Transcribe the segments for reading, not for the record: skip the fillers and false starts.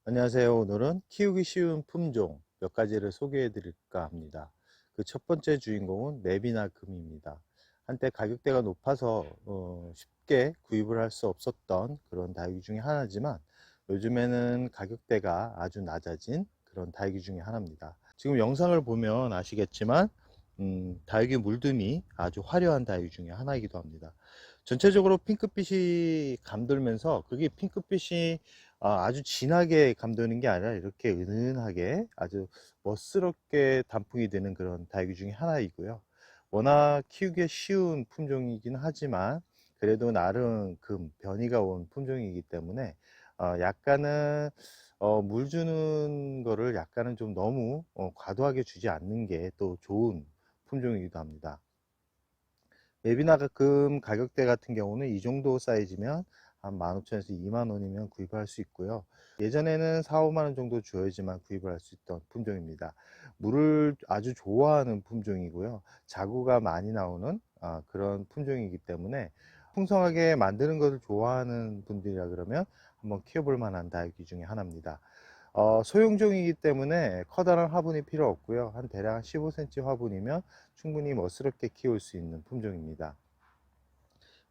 안녕하세요. 오늘은 키우기 쉬운 품종 몇 가지를 소개해 드릴까 합니다. 그 첫 번째 주인공은 맵이나 금입니다. 한때 가격대가 높아서 쉽게 구입을 할 수 없었던 그런 다육이 중에 하나지만 요즘에는 가격대가 아주 낮아진 그런 다육이 중에 하나입니다. 지금 영상을 보면 아시겠지만 다육이 물듬이 아주 화려한 다육이 중에 하나이기도 합니다. 전체적으로 핑크빛이 감돌면서 그게 핑크빛이 아주 진하게 감도는 게 아니라 이렇게 은은하게 아주 멋스럽게 단풍이 되는 그런 다육이 중에 하나이고요. 워낙 키우기 쉬운 품종이긴 하지만 그래도 나름 변이가 온 품종이기 때문에 약간은 물 주는 거를 약간은 좀 너무 과도하게 주지 않는 게 또 좋은 품종이기도 합니다. 웹이나 가격대 같은 경우는 이 정도 사이즈면 한 15,000원에서 20,000원이면 구입할 수 있고요. 예전에는 4, 5만원 정도 주어야지만 구입을 할 수 있던 품종입니다. 물을 아주 좋아하는 품종이고요. 자구가 많이 나오는 그런 품종이기 때문에 풍성하게 만드는 것을 좋아하는 분들이라 그러면 한번 키워볼 만한 다육이 중에 하나입니다. 소형종이기 때문에 커다란 화분이 필요 없고요. 한 대략 15cm 화분이면 충분히 멋스럽게 키울 수 있는 품종입니다.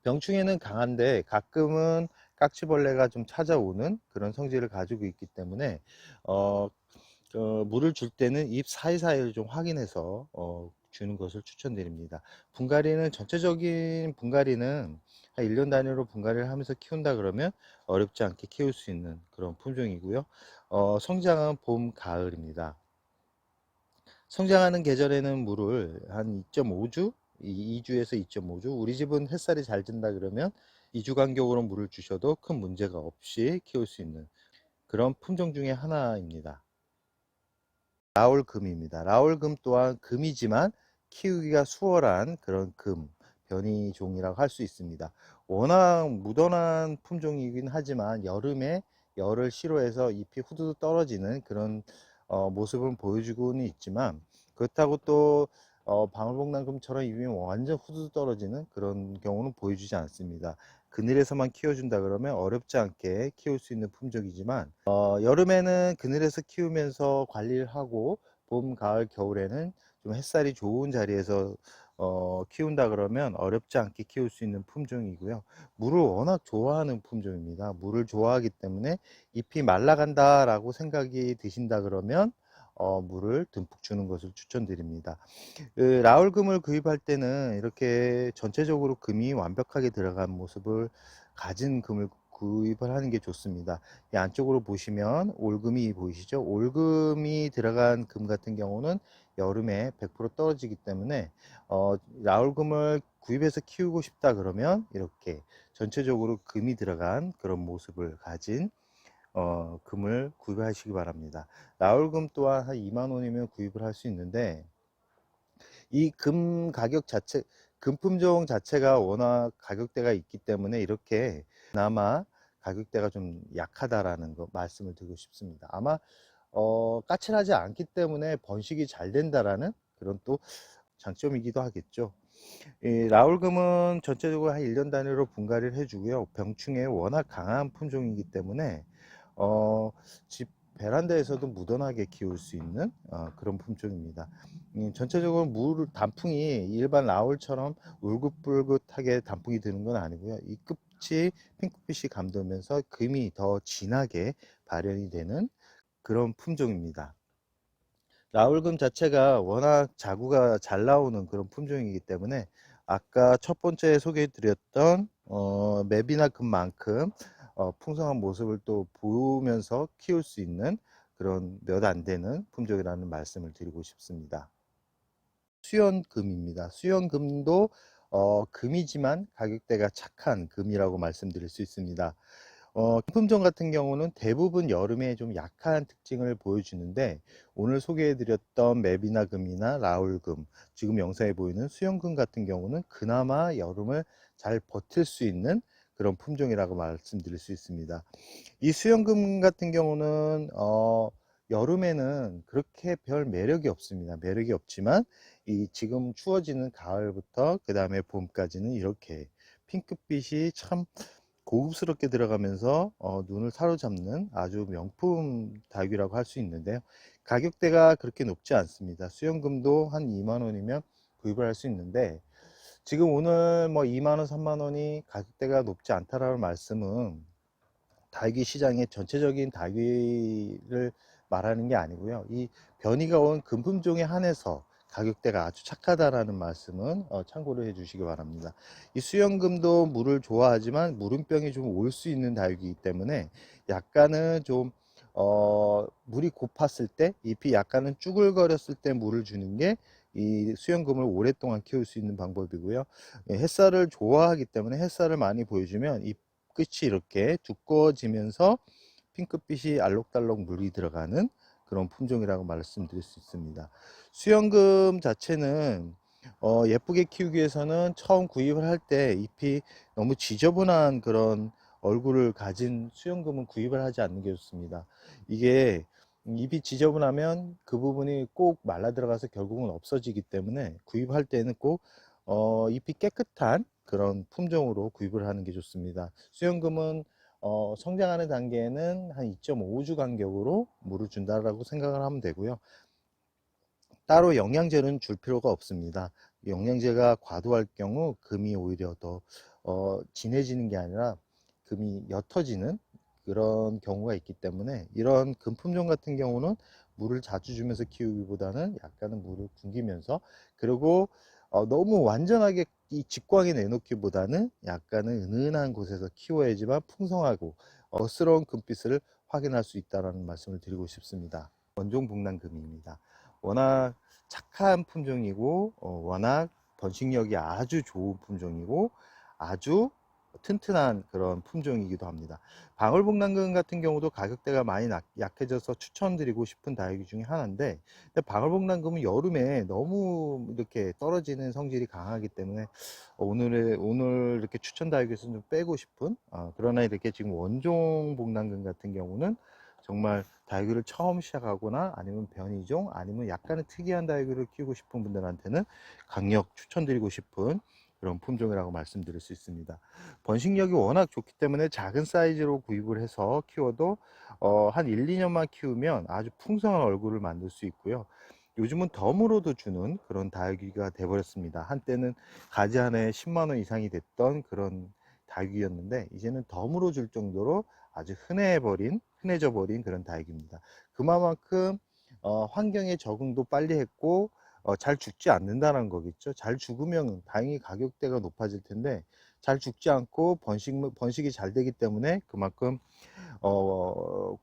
병충해는 강한데 가끔은 깍지벌레가 좀 찾아오는 그런 성질을 가지고 있기 때문에 어, 물을 줄 때는 잎 사이사이를 좀 확인해서 주는 것을 추천드립니다. 분갈이는 전체적인 분갈이는 한 1년 단위로 분갈이를 하면서 키운다 그러면 어렵지 않게 키울 수 있는 그런 품종이고요. 성장은 봄, 가을입니다. 성장하는 계절에는 물을 한 2.5주, 2주에서 2.5주, 우리 집은 햇살이 잘 든다 그러면 2주 간격으로 물을 주셔도 큰 문제가 없이 키울 수 있는 그런 품종 중에 하나입니다. 라울금입니다. 라울금 또한 금이지만 키우기가 수월한 그런 변이종이라고 할 수 있습니다. 워낙 무던한 품종이긴 하지만 여름에 열을 싫어해서 잎이 후두둑 떨어지는 그런 모습은 보여주고는 있지만 그렇다고 또 방울복랑금처럼 잎이 완전 후두둑 떨어지는 그런 경우는 보여주지 않습니다. 그늘에서만 키워준다 그러면 어렵지 않게 키울 수 있는 품종이지만 여름에는 그늘에서 키우면서 관리를 하고 봄, 가을, 겨울에는 좀 햇살이 좋은 자리에서 키운다 그러면 어렵지 않게 키울 수 있는 품종이고요. 물을 워낙 좋아하는 품종입니다. 물을 좋아하기 때문에 잎이 말라간다 라고 생각이 드신다 그러면 물을 듬뿍 주는 것을 추천드립니다. 라울금을 구입할 때는 이렇게 전체적으로 금이 완벽하게 들어간 모습을 가진 금을 구입을 하는 게 좋습니다. 이 안쪽으로 보시면 올금이 보이시죠? 올금이 들어간 금 같은 경우는 여름에 100% 떨어지기 때문에 라울금을 구입해서 키우고 싶다 그러면 이렇게 전체적으로 금이 들어간 그런 모습을 가진 금을 구입하시기 바랍니다. 라울금 또한 한 2만 원이면 구입을 할 수 있는데 이 금 품종 자체가 워낙 가격대가 있기 때문에 이렇게 그나마 가격대가 좀 약하다라는 거 말씀을 드리고 싶습니다. 아마 까칠하지 않기 때문에 번식이 잘 된다라는 그런 또 장점이기도 하겠죠. 이 라울금은 전체적으로 한 1년 단위로 분갈이를 해주고요. 병충해에 워낙 강한 품종이기 때문에 집 베란다에서도 무던하게 키울 수 있는 그런 품종입니다. 전체적으로 단풍이 일반 라울처럼 울긋불긋하게 단풍이 드는 건 아니고요. 이 끝이 핑크빛이 감돌면서 금이 더 진하게 발현이 되는 그런 품종입니다. 라울금 자체가 워낙 자구가 잘 나오는 그런 품종이기 때문에 아까 첫 번째 소개해 드렸던 맵이나 금만큼 풍성한 모습을 또 보면서 키울 수 있는 그런 몇 안 되는 품종이라는 말씀을 드리고 싶습니다. 수연금입니다. 수연금도 금이지만 가격대가 착한 금이라고 말씀드릴 수 있습니다. 품종 같은 경우는 대부분 여름에 좀 약한 특징을 보여주는데 오늘 소개해드렸던 맵이나 금이나 라울금, 지금 영상에 보이는 수영금 같은 경우는 그나마 여름을 잘 버틸 수 있는 그런 품종이라고 말씀드릴 수 있습니다. 이 수영금 같은 경우는 여름에는 그렇게 별 매력이 없습니다. 매력이 없지만 이 지금 추워지는 가을부터 그 다음에 봄까지는 이렇게 핑크빛이 참 고급스럽게 들어가면서 눈을 사로잡는 아주 명품 다육이라고 할 수 있는데요. 가격대가 그렇게 높지 않습니다. 수영금도 한 2만원이면 구입을 할 수 있는데, 지금 오늘 뭐 2만원, 3만원이 가격대가 높지 않다라는 말씀은 다육이 시장의 전체적인 다육이를 말하는 게 아니고요. 이 변이가 온 금품종에 한해서 가격대가 아주 착하다라는 말씀은 참고를 해 주시기 바랍니다. 이 수영금도 물을 좋아하지만 물음병이 좀 올 수 있는 다육이기 때문에 약간은 좀 물이 고팠을 때, 잎이 약간은 쭈글거렸을 때 물을 주는 게 이 수영금을 오랫동안 키울 수 있는 방법이고요. 햇살을 좋아하기 때문에 햇살을 많이 보여주면 잎 끝이 이렇게 두꺼워지면서 핑크빛이 알록달록 물이 들어가는 그런 품종이라고 말씀드릴 수 있습니다. 수영금 자체는 예쁘게 키우기 위해서는 처음 구입을 할 때 잎이 너무 지저분한 그런 얼굴을 가진 수영금은 구입을 하지 않는 게 좋습니다. 이게 잎이 지저분하면 그 부분이 꼭 말라 들어가서 결국은 없어지기 때문에 구입할 때는 꼭 잎이 깨끗한 그런 품종으로 구입을 하는 게 좋습니다. 수영금은 성장하는 단계에는 한 2.5주 간격으로 물을 준다라고 생각을 하면 되고요. 따로 영양제는 줄 필요가 없습니다. 영양제가 과도할 경우 금이 오히려 더 진해지는 게 아니라 금이 옅어지는 그런 경우가 있기 때문에 이런 금품종 같은 경우는 물을 자주 주면서 키우기보다는 약간은 물을 굶기면서, 그리고 너무 완전하게 이 직광에 내놓기보다는 약간은 은은한 곳에서 키워야지만 풍성하고 멋스러운 금빛을 확인할 수 있다는 말씀을 드리고 싶습니다. 원종복랑금입니다. 워낙 착한 품종이고 워낙 번식력이 아주 좋은 품종이고 아주 튼튼한 그런 품종이기도 합니다. 방울복랑금 같은 경우도 가격대가 많이 약해져서 추천드리고 싶은 다육이 중에 하나인데, 근데 방울복랑금은 여름에 너무 이렇게 떨어지는 성질이 강하기 때문에 오늘 이렇게 추천 다육에서 좀 빼고 싶은, 그러나 이렇게 지금 원종복랑금 같은 경우는 정말 다육이를 처음 시작하거나 아니면 변이종 아니면 약간의 특이한 다육이를 키우고 싶은 분들한테는 강력 추천드리고 싶은 그런 품종이라고 말씀드릴 수 있습니다. 번식력이 워낙 좋기 때문에 작은 사이즈로 구입을 해서 키워도 한 1, 2년만 키우면 아주 풍성한 얼굴을 만들 수 있고요. 요즘은 덤으로도 주는 그런 다육이가 돼버렸습니다. 한때는 가지 하나에 10만원 이상이 됐던 그런 다육이였는데 이제는 덤으로 줄 정도로 아주 흔해져 버린 그런 다육입니다. 그만큼 환경에 적응도 빨리 했고 잘 죽지 않는다는 거겠죠. 잘 죽으면 다행히 가격대가 높아질 텐데 잘 죽지 않고 번식이 잘 되기 때문에 그만큼 어,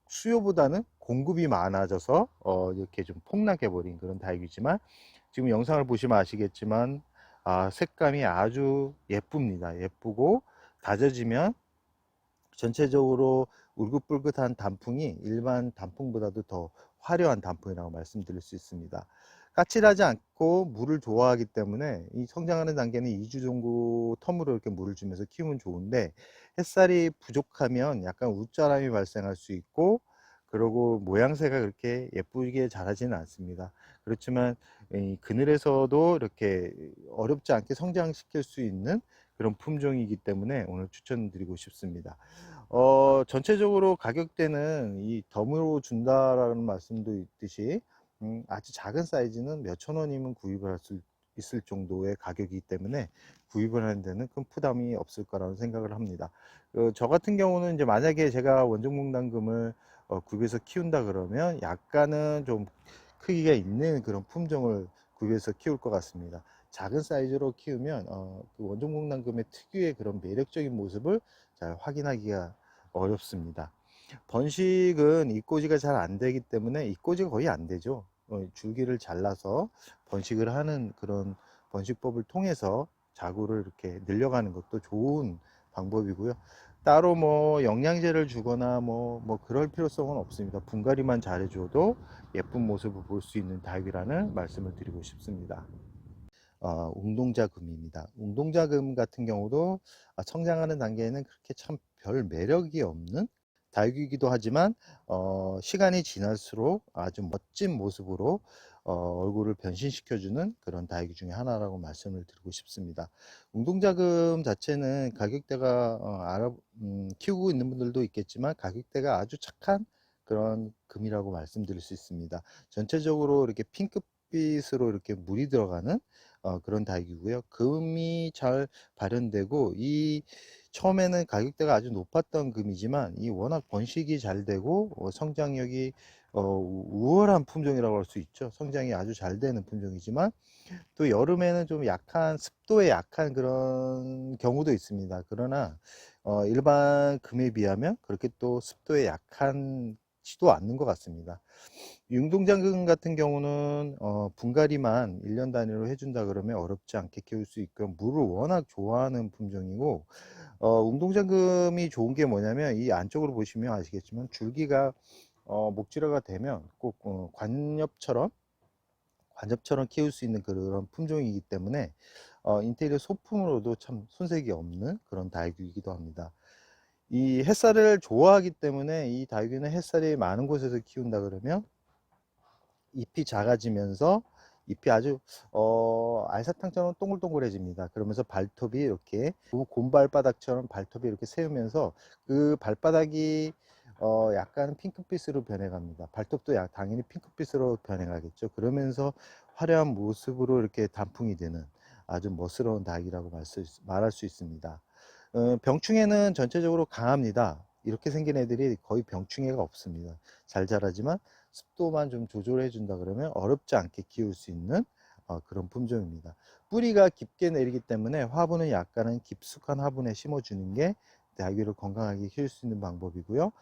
수요보다는 공급이 많아져서 이렇게 좀 폭락해 버린 그런 다육이지만, 지금 영상을 보시면 아시겠지만 색감이 아주 예쁩니다. 예쁘고 다져지면 전체적으로 울긋불긋한 단풍이 일반 단풍보다도 더 화려한 단풍이라고 말씀드릴 수 있습니다. 까칠하지 않고 물을 좋아하기 때문에 이 성장하는 단계는 2주 정도 텀으로 이렇게 물을 주면서 키우면 좋은데, 햇살이 부족하면 약간 웃자람이 발생할 수 있고, 그리고 모양새가 그렇게 예쁘게 자라지는 않습니다. 그렇지만 이 그늘에서도 이렇게 어렵지 않게 성장시킬 수 있는 그런 품종이기 때문에 오늘 추천드리고 싶습니다. 전체적으로 가격대는 이 덤으로 준다라는 말씀도 있듯이 아주 작은 사이즈는 몇천 원이면 구입을 할 수 있을 정도의 가격이기 때문에 구입을 하는 데는 큰 부담이 없을 거라는 생각을 합니다. 저 같은 경우는 이제 만약에 제가 원종목난금을 구입해서 키운다 그러면 약간은 좀 크기가 있는 그런 품종을 구입해서 키울 것 같습니다. 작은 사이즈로 키우면 그 원종목난금의 특유의 그런 매력적인 모습을 잘 확인하기가 어렵습니다. 번식은 잎꽂이가 잘 안 되기 때문에 잎꽂이가 거의 안 되죠. 줄기를 잘라서 번식을 하는 그런 번식법을 통해서 자구를 이렇게 늘려가는 것도 좋은 방법이고요. 따로 뭐 영양제를 주거나 뭐 그럴 필요성은 없습니다. 분갈이만 잘해줘도 예쁜 모습을 볼 수 있는 다육이라는 말씀을 드리고 싶습니다. 웅동자금입니다. 웅동자금 같은 경우도 성장하는 단계에는 그렇게 참 별 매력이 없는 다육이기도 하지만 시간이 지날수록 아주 멋진 모습으로 얼굴을 변신시켜주는 그런 다육이 중에 하나라고 말씀을 드리고 싶습니다. 웅동자금 자체는 가격대가 키우고 있는 분들도 있겠지만 가격대가 아주 착한 그런 금이라고 말씀드릴 수 있습니다. 전체적으로 이렇게 핑크빛으로 이렇게 물이 들어가는 그런 다육이고요. 금이 잘 발현되고 처음에는 가격대가 아주 높았던 금이지만 이 워낙 번식이 잘 되고 성장력이 우월한 품종이라고 할 수 있죠. 성장이 아주 잘 되는 품종이지만 또 여름에는 좀 약한 습도에 약한 그런 경우도 있습니다. 그러나 일반 금에 비하면 그렇게 또 습도에 약한지도 않는 것 같습니다. 융동장금 같은 경우는 분갈이만 1년 단위로 해준다 그러면 어렵지 않게 키울 수 있고 물을 워낙 좋아하는 품종이고 웅동장금이 좋은 게 뭐냐면 이 안쪽으로 보시면 아시겠지만 줄기가 목질화가 되면 꼭 관엽처럼 키울 수 있는 그런 품종이기 때문에 인테리어 소품으로도 참 손색이 없는 그런 다육이기도 합니다. 이 햇살을 좋아하기 때문에 이 다육이는 햇살이 많은 곳에서 키운다 그러면 잎이 작아지면서 잎이 아주 알사탕처럼 동글동글해집니다. 그러면서 발톱이 이렇게 곰발바닥처럼 발톱이 이렇게 세우면서 그 발바닥이 약간 핑크빛으로 변해갑니다. 발톱도 당연히 핑크빛으로 변해가겠죠. 그러면서 화려한 모습으로 이렇게 단풍이 되는 아주 멋스러운 닭이라고 말할 수 있습니다. 병충해는 전체적으로 강합니다. 이렇게 생긴 애들이 거의 병충해가 없습니다. 잘 자라지만 습도만 좀 조절해 준다 그러면 어렵지 않게 키울 수 있는 그런 품종입니다. 뿌리가 깊게 내리기 때문에 화분은 약간은 깊숙한 화분에 심어 주는 게 아기를 건강하게 키울 수 있는 방법이고요.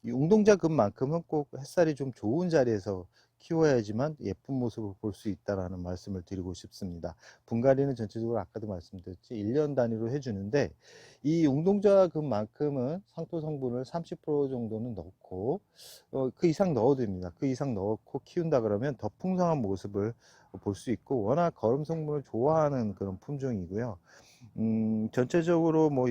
이 웅동자 금만큼은 꼭 햇살이 좀 좋은 자리에서 키워야지만 예쁜 모습을 볼 수 있다라는 말씀을 드리고 싶습니다. 분갈이는 전체적으로 아까도 말씀드렸지 1년 단위로 해주는데 이 웅동자 금만큼은 상토 성분을 30% 정도는 넣고 그 이상 넣어도 됩니다. 그 이상 넣고 키운다 그러면 더 풍성한 모습을 볼 수 있고 워낙 거름 성분을 좋아하는 그런 품종이고요. 전체적으로 뭐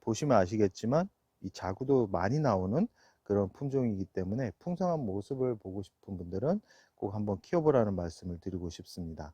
보시면 아시겠지만 이 자구도 많이 나오는 그런 품종이기 때문에 풍성한 모습을 보고 싶은 분들은 꼭 한번 키워보라는 말씀을 드리고 싶습니다.